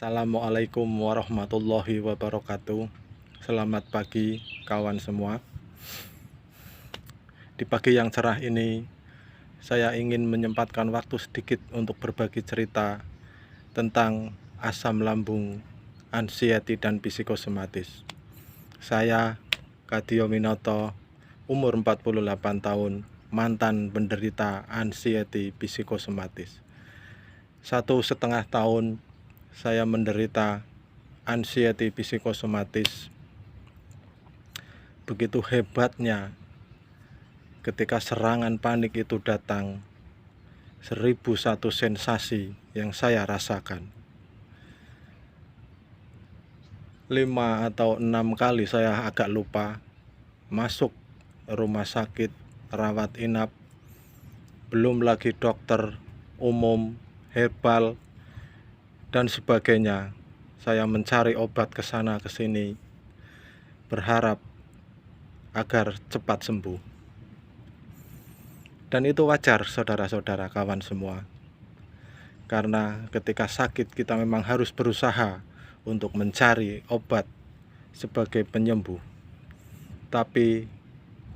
Assalamualaikum warahmatullahi wabarakatuh. Selamat pagi kawan semua. Di pagi yang cerah ini, saya ingin menyempatkan waktu sedikit untuk berbagi cerita tentang asam lambung, anxiety, dan psikosomatis. Saya, Kadyo Minoto, umur 48 tahun, mantan penderita anxiety psikosomatis. 1,5 tahun saya menderita anxiety psikosomatis. Begitu hebatnya ketika serangan panik itu datang, 1001 sensasi yang saya rasakan. 5 atau 6 kali saya agak lupa masuk rumah sakit, rawat inap, belum lagi dokter umum, herbal, dan sebagainya. Saya mencari obat ke sana ke sini, berharap agar cepat sembuh. Dan itu wajar, saudara-saudara, kawan semua. Karena ketika sakit kita memang harus berusaha untuk mencari obat sebagai penyembuh. Tapi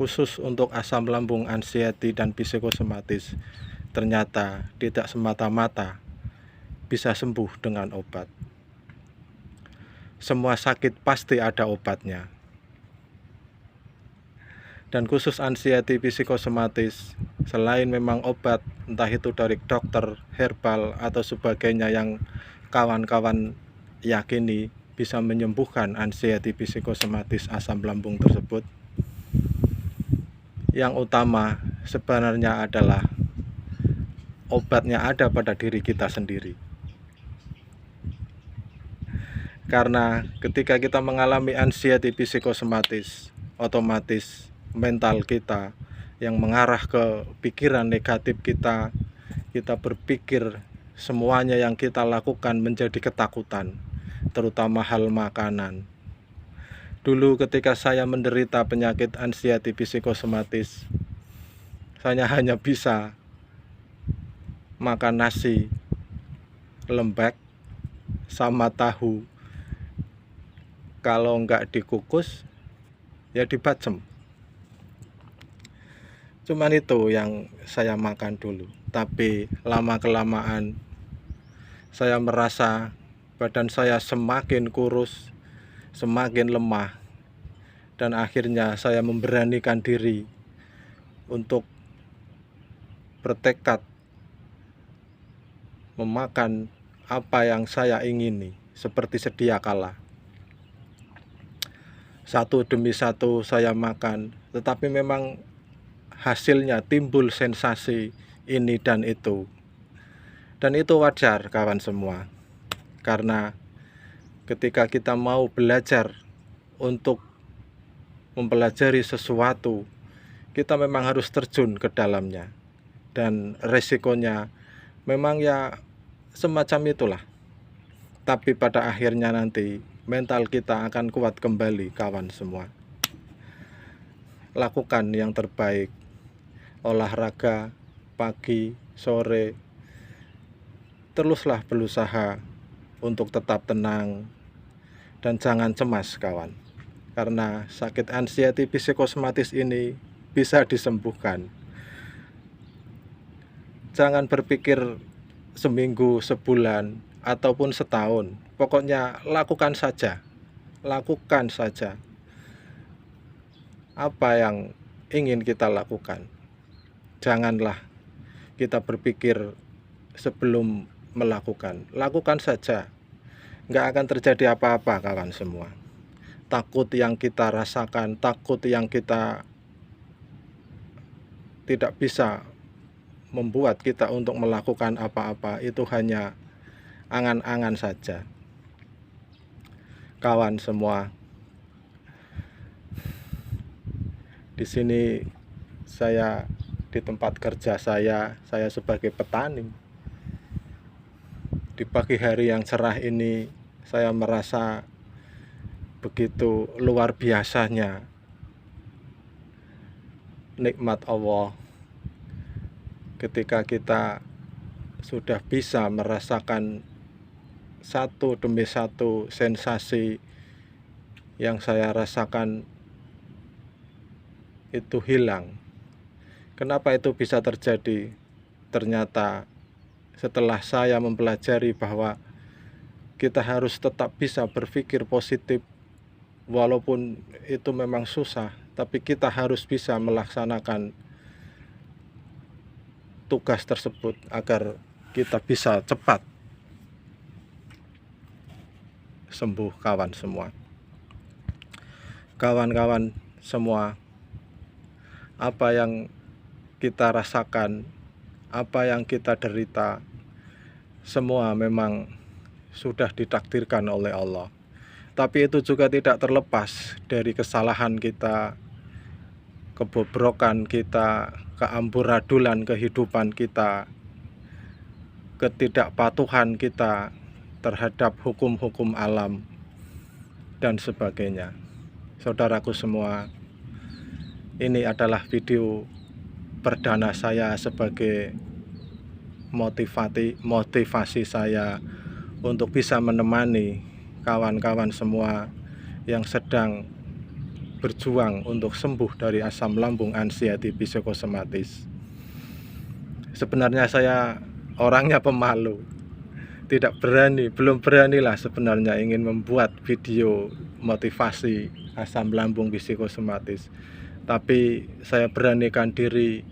khusus untuk asam lambung, anxiety, dan psikosomatis, ternyata tidak semata-mata bisa sembuh dengan obat. Semua sakit pasti ada obatnya. Dan khusus anxiety psikosomatis, selain memang obat, entah itu dari dokter, herbal, atau sebagainya yang kawan-kawan yakini bisa menyembuhkan anxiety psikosomatis asam lambung tersebut, yang utama sebenarnya adalah obatnya ada pada diri kita sendiri. Karena ketika kita mengalami anxiety psikosomatis, otomatis mental kita yang mengarah ke pikiran negatif kita berpikir semuanya yang kita lakukan menjadi ketakutan, terutama hal makanan. Dulu ketika saya menderita penyakit anxiety psikosomatis, saya hanya bisa makan nasi lembek sama tahu. Kalau enggak dikukus, ya dibacem. Cuman itu yang saya makan dulu. Tapi lama-kelamaan saya merasa badan saya semakin kurus, semakin lemah. Dan akhirnya saya memberanikan diri untuk bertekad memakan apa yang saya ingini, seperti sedia kala. Satu demi satu saya makan, tetapi memang hasilnya timbul sensasi ini dan itu. Dan itu wajar kawan semua. Karena ketika kita mau belajar untuk mempelajari sesuatu, kita memang harus terjun ke dalamnya. Dan resikonya memang ya semacam itulah. Tapi pada akhirnya nanti mental kita akan kuat kembali kawan semua. Lakukan yang terbaik. Olahraga pagi, sore, teruslah berusaha untuk tetap tenang dan jangan cemas kawan, karena sakit anxiety psikosomatis ini bisa disembuhkan. Jangan berpikir seminggu, sebulan, ataupun setahun, pokoknya lakukan saja apa yang ingin kita lakukan. Janganlah kita berpikir sebelum melakukan. Lakukan saja. Nggak akan terjadi apa-apa kawan semua. Takut yang kita rasakan, takut yang kita tidak bisa membuat kita untuk melakukan apa-apa, itu hanya angan-angan saja. Kawan semua, di sini saya di tempat kerja saya sebagai petani. Di pagi hari yang cerah ini, saya merasa begitu luar biasanya nikmat Allah ketika kita sudah bisa merasakan satu demi satu sensasi yang saya rasakan itu hilang. Kenapa itu bisa terjadi? Ternyata setelah saya mempelajari bahwa kita harus tetap bisa berpikir positif, walaupun itu memang susah, tapi kita harus bisa melaksanakan tugas tersebut agar kita bisa cepat sembuh, kawan semua. Kawan-kawan semua, apa yang kita rasakan, apa yang kita derita, semua memang sudah ditakdirkan oleh Allah. Tapi itu juga tidak terlepas dari kesalahan kita, kebobrokan kita, keamburadulan kehidupan kita, ketidakpatuhan kita terhadap hukum-hukum alam, dan sebagainya. Saudaraku semua, ini adalah video perdana saya sebagai motivasi saya untuk bisa menemani kawan-kawan semua yang sedang berjuang untuk sembuh dari asam lambung anxiety psikosomatis. Sebenarnya saya orangnya pemalu, belum beranilah sebenarnya ingin membuat video motivasi asam lambung psikosomatis. Tapi saya beranikan diri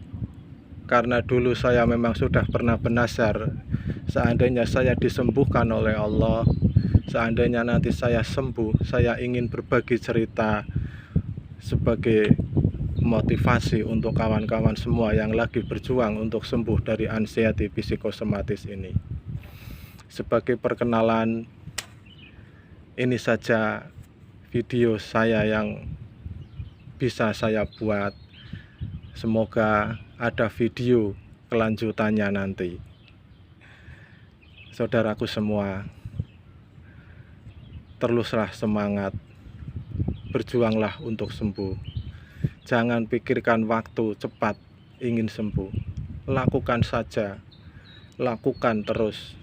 karena dulu saya memang sudah pernah bernazar, seandainya saya disembuhkan oleh Allah, seandainya nanti saya sembuh, saya ingin berbagi cerita sebagai motivasi untuk kawan-kawan semua yang lagi berjuang untuk sembuh dari anxiety psikosomatis ini. Sebagai perkenalan, ini saja video saya yang bisa saya buat. Semoga ada video kelanjutannya nanti. Saudaraku semua, teruslah semangat, berjuanglah untuk sembuh. Jangan pikirkan waktu cepat ingin sembuh. Lakukan saja, lakukan terus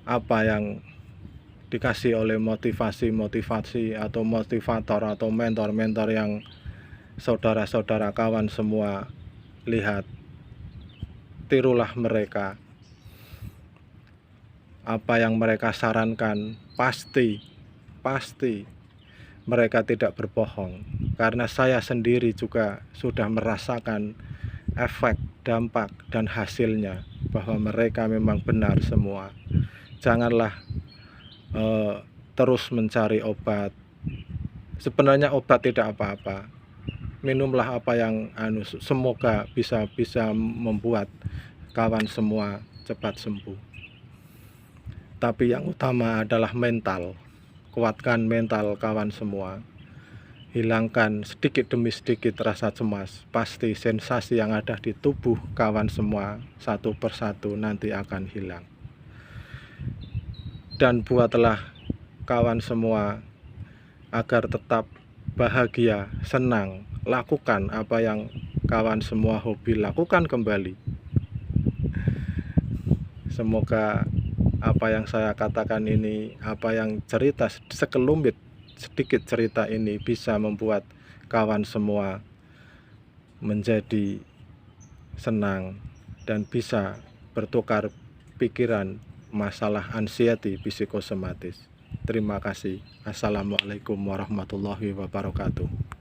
apa yang dikasih oleh motivasi atau motivator atau mentor-mentor yang saudara-saudara kawan semua lihat. Tirulah mereka. Apa yang mereka sarankan pasti mereka tidak berbohong, karena saya sendiri juga sudah merasakan efek, dampak, dan hasilnya bahwa mereka memang benar semua. Janganlah terus mencari obat. Sebenarnya obat tidak apa-apa. Minumlah apa yang semoga bisa membuat kawan semua cepat sembuh. Tapi yang utama adalah mental. Kuatkan mental kawan semua. Hilangkan sedikit demi sedikit rasa cemas. Pasti sensasi yang ada di tubuh kawan semua satu persatu nanti akan hilang. Dan buatlah kawan semua agar tetap bahagia, senang. Lakukan apa yang kawan semua hobi, lakukan kembali. Semoga apa yang saya katakan ini, apa yang cerita sekelumit sedikit cerita ini bisa membuat kawan semua menjadi senang dan bisa bertukar pikiran masalah anxiety psikosomatis. Terima kasih. Assalamualaikum warahmatullahi wabarakatuh.